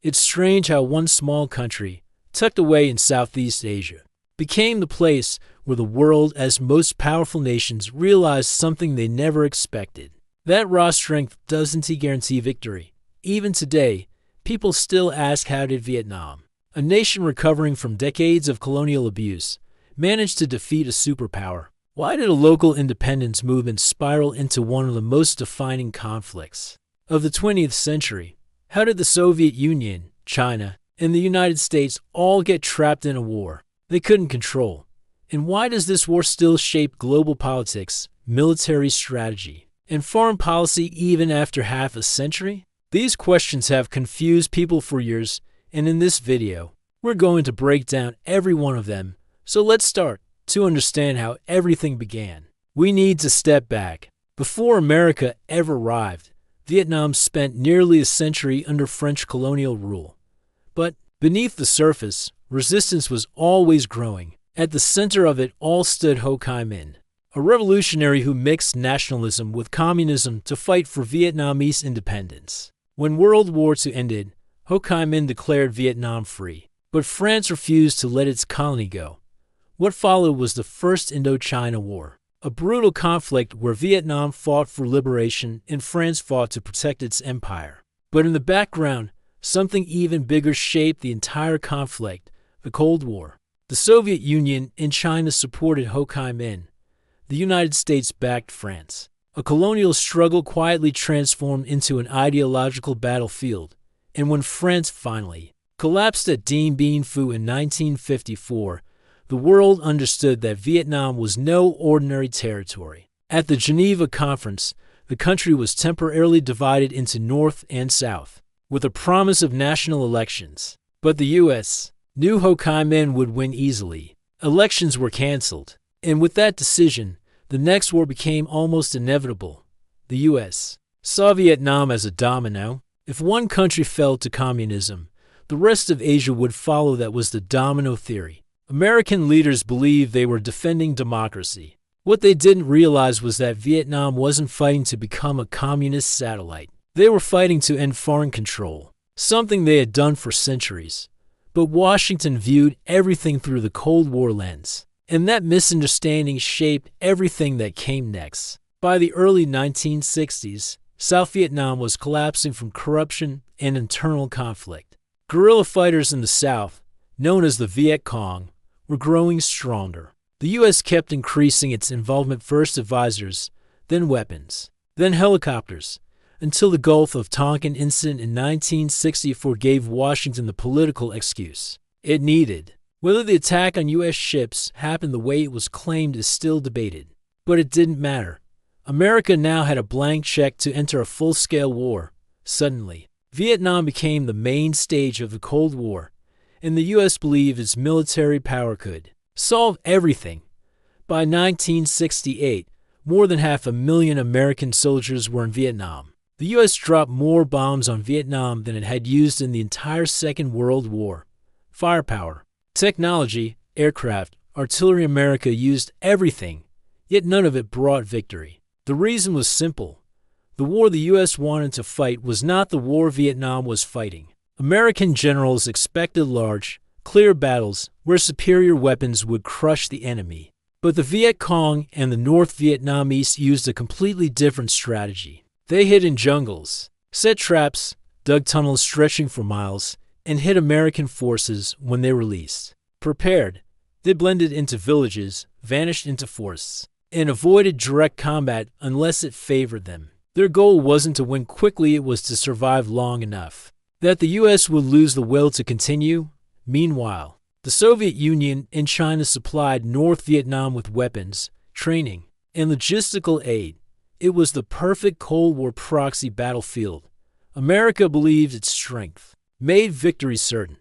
It's strange how one small country, tucked away in Southeast Asia, became the place where the world's most powerful nations realized something they never expected. That raw strength doesn't guarantee victory. Even today, people still ask, how did Vietnam, a nation recovering from decades of colonial abuse, manage to defeat a superpower? Why did a local independence movement spiral into one of the most defining conflicts of the 20th century? How did the Soviet Union, China, and the United States all get trapped in a war they couldn't control? And why does this war still shape global politics, military strategy, and foreign policy even after half a century? These questions have confused people for years, and in this video, we're going to break down every one of them. So let's start. To understand how everything began, we need to step back. Before America ever arrived, Vietnam spent nearly a century under French colonial rule. But beneath the surface, resistance was always growing. At the center of it all stood Ho Chi Minh, a revolutionary who mixed nationalism with communism to fight for Vietnamese independence. When World War II ended, Ho Chi Minh declared Vietnam free, but France refused to let its colony go. What followed was the First Indochina War, a brutal conflict where Vietnam fought for liberation and France fought to protect its empire. But in the background, something even bigger shaped the entire conflict: the Cold War. The Soviet Union and China supported Ho Chi Minh. The United States backed France. A colonial struggle quietly transformed into an ideological battlefield. And when France finally collapsed at Dien Bien Phu in 1954, the world understood that Vietnam was no ordinary territory. At the Geneva Conference, the country was temporarily divided into North and South, with a promise of national elections. But the U.S. knew Ho Chi Minh would win easily. Elections were canceled, and with that decision, the next war became almost inevitable. The U.S. saw Vietnam as a domino. If one country fell to communism, the rest of Asia would follow. That was the domino theory. American leaders believed they were defending democracy. What they didn't realize was that Vietnam wasn't fighting to become a communist satellite. They were fighting to end foreign control, something they had done for centuries. But Washington viewed everything through the Cold War lens, and that misunderstanding shaped everything that came next. By the early 1960s, South Vietnam was collapsing from corruption and internal conflict. Guerrilla fighters in the South, known as the Viet Cong, were growing stronger. The U.S. kept increasing its involvement, first advisors, then weapons, then helicopters, until the Gulf of Tonkin incident in 1964 gave Washington the political excuse it needed. Whether the attack on U.S. ships happened the way it was claimed is still debated. But it didn't matter. America now had a blank check to enter a full-scale war. Suddenly, Vietnam became the main stage of the Cold War, and the U.S. believed its military power could solve everything. By 1968, more than 500,000 American soldiers were in Vietnam. The U.S. dropped more bombs on Vietnam than it had used in the entire Second World War. Firepower, technology, aircraft, artillery. America used everything, yet none of it brought victory. The reason was simple. The war the U.S. wanted to fight was not the war Vietnam was fighting. American generals expected large, clear battles where superior weapons would crush the enemy. But the Viet Cong and the North Vietnamese used a completely different strategy. They hid in jungles, set traps, dug tunnels stretching for miles, and hit American forces when they released. Prepared, they blended into villages, vanished into forests, and avoided direct combat unless it favored them. Their goal wasn't to win quickly, it was to survive long enough that the U.S. would lose the will to continue. Meanwhile, the Soviet Union and China supplied North Vietnam with weapons, training, and logistical aid. It was the perfect Cold War proxy battlefield. America believed its strength made victory certain,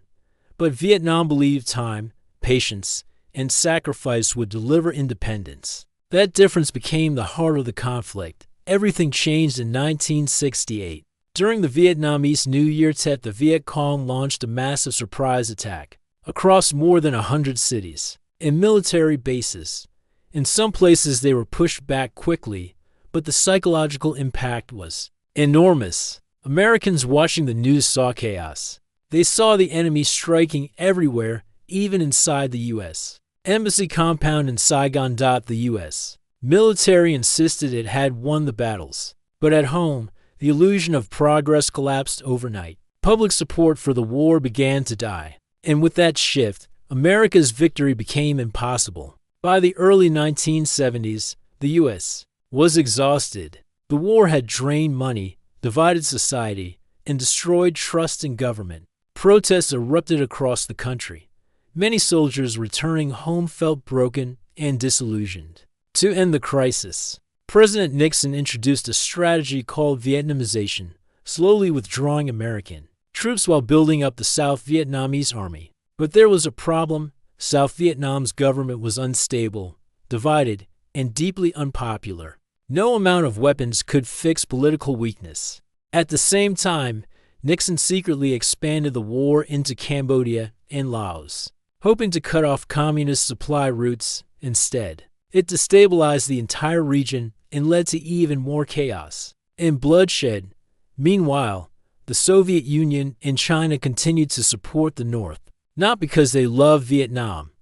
but Vietnam believed time, patience, and sacrifice would deliver independence. That difference became the heart of the conflict. Everything changed in 1968. During the Vietnamese New Year, Tet the Viet Cong launched a massive surprise attack across more than 100 cities and military bases. In some places they were pushed back quickly, but the psychological impact was enormous. Americans watching the news saw chaos, They saw the enemy striking everywhere, even inside the U.S. Embassy compound in Saigon. The U.S. military insisted it had won the battles, but at home, the illusion of progress collapsed overnight. Public support for the war began to die, and with that shift, America's victory became impossible. By the early 1970s, the U.S. was exhausted. The war had drained money, divided society, and destroyed trust in government. Protests erupted across the country. Many soldiers returning home felt broken and disillusioned. To end the crisis, President Nixon introduced a strategy called Vietnamization, slowly withdrawing American troops while building up the South Vietnamese army. But there was a problem. South Vietnam's government was unstable, divided, and deeply unpopular. No amount of weapons could fix political weakness. At the same time, Nixon secretly expanded the war into Cambodia and Laos, hoping to cut off communist supply routes instead. It destabilized the entire region and led to even more chaos and bloodshed. Meanwhile, the Soviet Union and China continued to support the North, not because they loved Vietnam,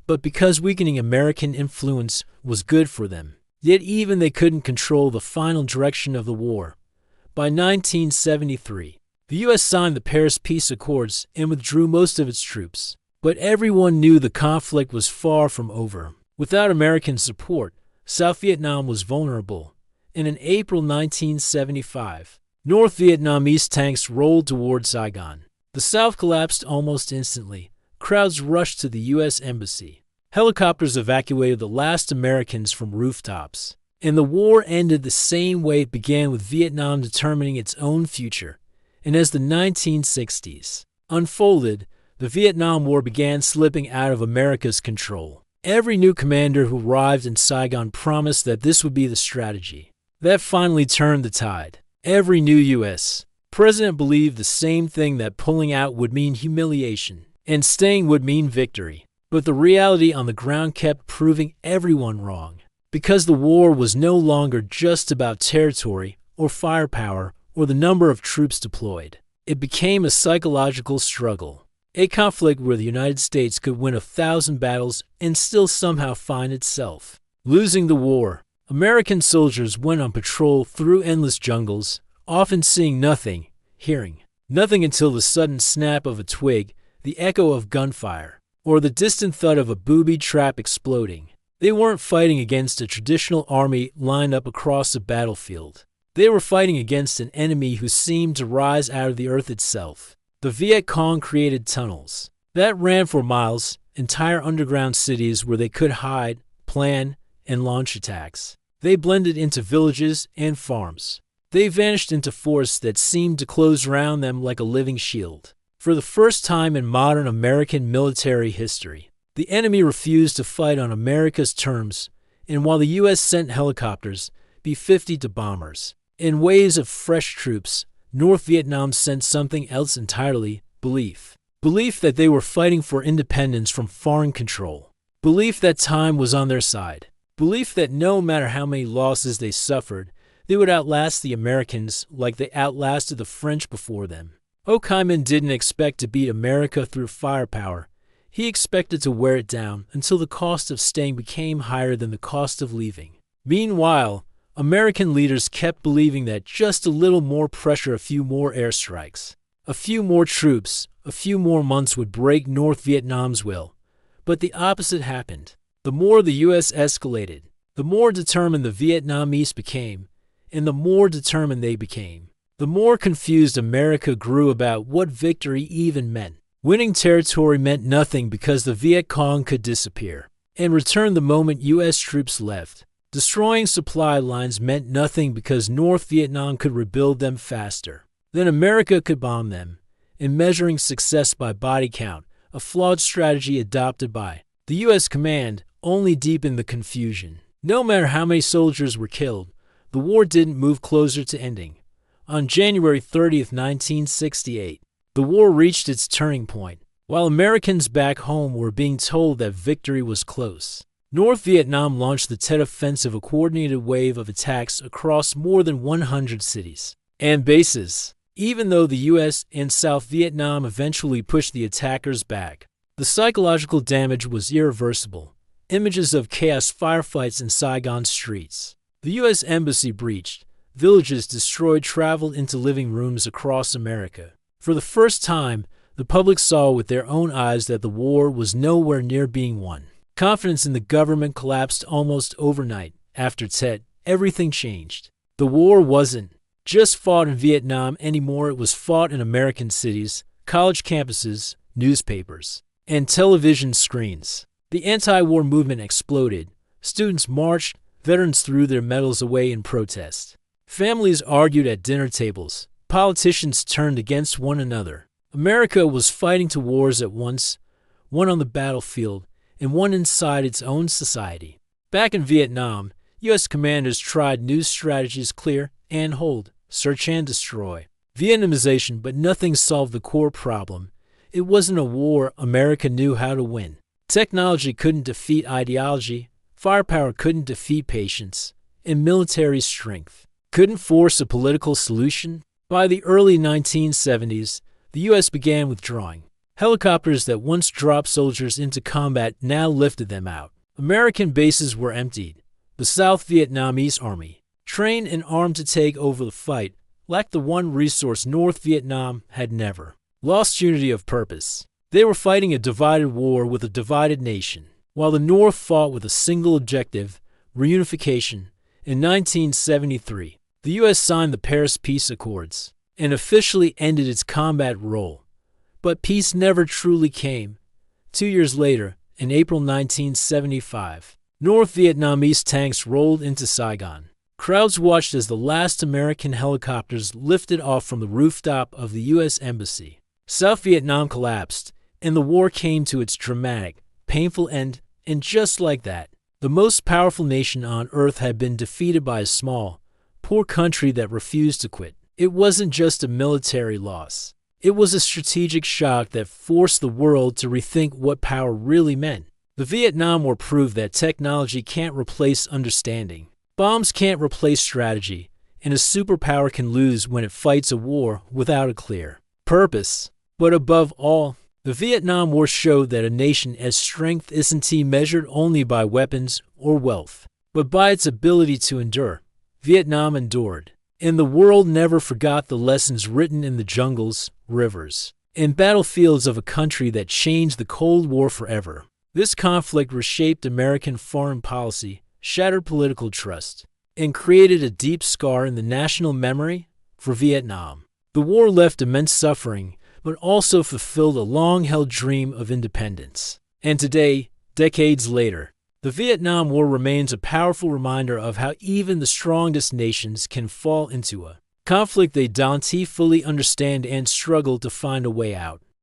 but because weakening American influence was good for them. Yet even they couldn't control the final direction of the war. By 1973, the U.S. signed the Paris Peace Accords and withdrew most of its troops. But everyone knew the conflict was far from over. Without American support, South Vietnam was vulnerable. And in April 1975, North Vietnamese tanks rolled toward Saigon. The South collapsed almost instantly. Crowds rushed to the U.S. Embassy. Helicopters evacuated the last Americans from rooftops. And the war ended the same way it began, with Vietnam determining its own future. And as the 1960s unfolded, the Vietnam War began slipping out of America's control. Every new commander who arrived in Saigon promised that this would be the strategy that finally turned the tide. Every new U.S. president believed the same thing, that pulling out would mean humiliation and staying would mean victory. But the reality on the ground kept proving everyone wrong. Because the war was no longer just about territory or firepower or the number of troops deployed. It became a psychological struggle. A conflict where the United States could win 1,000 battles and still somehow find itself losing the war. American soldiers went on patrol through endless jungles, often seeing nothing, hearing nothing, until the sudden snap of a twig, the echo of gunfire, or the distant thud of a booby trap exploding. They weren't fighting against a traditional army lined up across a battlefield. They were fighting against an enemy who seemed to rise out of the earth itself. The Viet Cong created tunnels that ran for miles, entire underground cities where they could hide, plan, and launch attacks. They blended into villages and farms. They vanished into forests that seemed to close around them like a living shield. For the first time in modern American military history, the enemy refused to fight on America's terms, and while the U.S. sent helicopters, B-52 bombers, and waves of fresh troops, North Vietnam sent something else entirely: belief. Belief that they were fighting for independence from foreign control. Belief that time was on their side. Belief that no matter how many losses they suffered, they would outlast the Americans like they outlasted the French before them. Ho Chi Minh didn't expect to beat America through firepower. He expected to wear it down until the cost of staying became higher than the cost of leaving. Meanwhile, American leaders kept believing that just a little more pressure, a few more airstrikes, a few more troops, a few more months would break North Vietnam's will. But the opposite happened. The more the U.S. escalated, the more determined the Vietnamese became, and the more determined they became, the more confused America grew about what victory even meant. Winning territory meant nothing because the Viet Cong could disappear and return the moment U.S. troops left. Destroying supply lines meant nothing because North Vietnam could rebuild them faster than America could bomb them. And measuring success by body count, a flawed strategy adopted by the U.S. command, only deepened the confusion. No matter how many soldiers were killed, the war didn't move closer to ending. On January 30, 1968, the war reached its turning point. While Americans back home were being told that victory was close, North Vietnam launched the Tet Offensive, a coordinated wave of attacks across more than 100 cities and bases. even though the U.S. and South Vietnam eventually pushed the attackers back. The psychological damage was irreversible. Images of chaos firefights in Saigon streets. The U.S. Embassy breached. Villages destroyed traveled into living rooms across America. For the first time, the public saw with their own eyes that the war was nowhere near being won. Confidence in the government collapsed almost overnight. After Tet, everything changed. The war wasn't just fought in Vietnam anymore, it was fought in American cities, college campuses, newspapers, and television screens. The anti-war movement exploded. Students marched, veterans threw their medals away in protest. Families argued at dinner tables. Politicians turned against one another. America was fighting two wars at once, one on the battlefield and one inside its own society. Back in Vietnam, U.S. commanders tried new strategies: clear and hold, search and destroy, Vietnamization, but nothing solved the core problem. It wasn't a war America knew how to win. Technology couldn't defeat ideology, firepower couldn't defeat patience, and military strength couldn't force a political solution. By the early 1970s, the U.S. began withdrawing. Helicopters that once dropped soldiers into combat now lifted them out. American bases were emptied. The South Vietnamese Army, trained and armed to take over the fight, lacked the one resource North Vietnam had never: lost unity of purpose. They were fighting a divided war with a divided nation, while the North fought with a single objective: reunification. In 1973, the U.S. signed the Paris Peace Accords and officially ended its combat role. But peace never truly came. 2 years later, in April 1975, North Vietnamese tanks rolled into Saigon. Crowds watched as the last American helicopters lifted off from the rooftop of the U.S. Embassy. South Vietnam collapsed, and the war came to its dramatic, painful end, and just like that, the most powerful nation on earth had been defeated by a small, poor country that refused to quit. It wasn't just a military loss. It was a strategic shock that forced the world to rethink what power really meant. The Vietnam War proved that technology can't replace understanding. Bombs can't replace strategy, and a superpower can lose when it fights a war without a clear purpose. But above all, the Vietnam War showed that a nation's strength isn't measured only by weapons or wealth, but by its ability to endure. Vietnam endured, and the world never forgot the lessons written in the jungles, rivers, and battlefields of a country that changed the Cold War forever. This conflict reshaped American foreign policy, shattered political trust, and created a deep scar in the national memory for Vietnam. The war left immense suffering, but also fulfilled a long-held dream of independence. And today, decades later, the Vietnam War remains a powerful reminder of how even the strongest nations can fall into a conflict they don't fully understand and struggle to find a way out.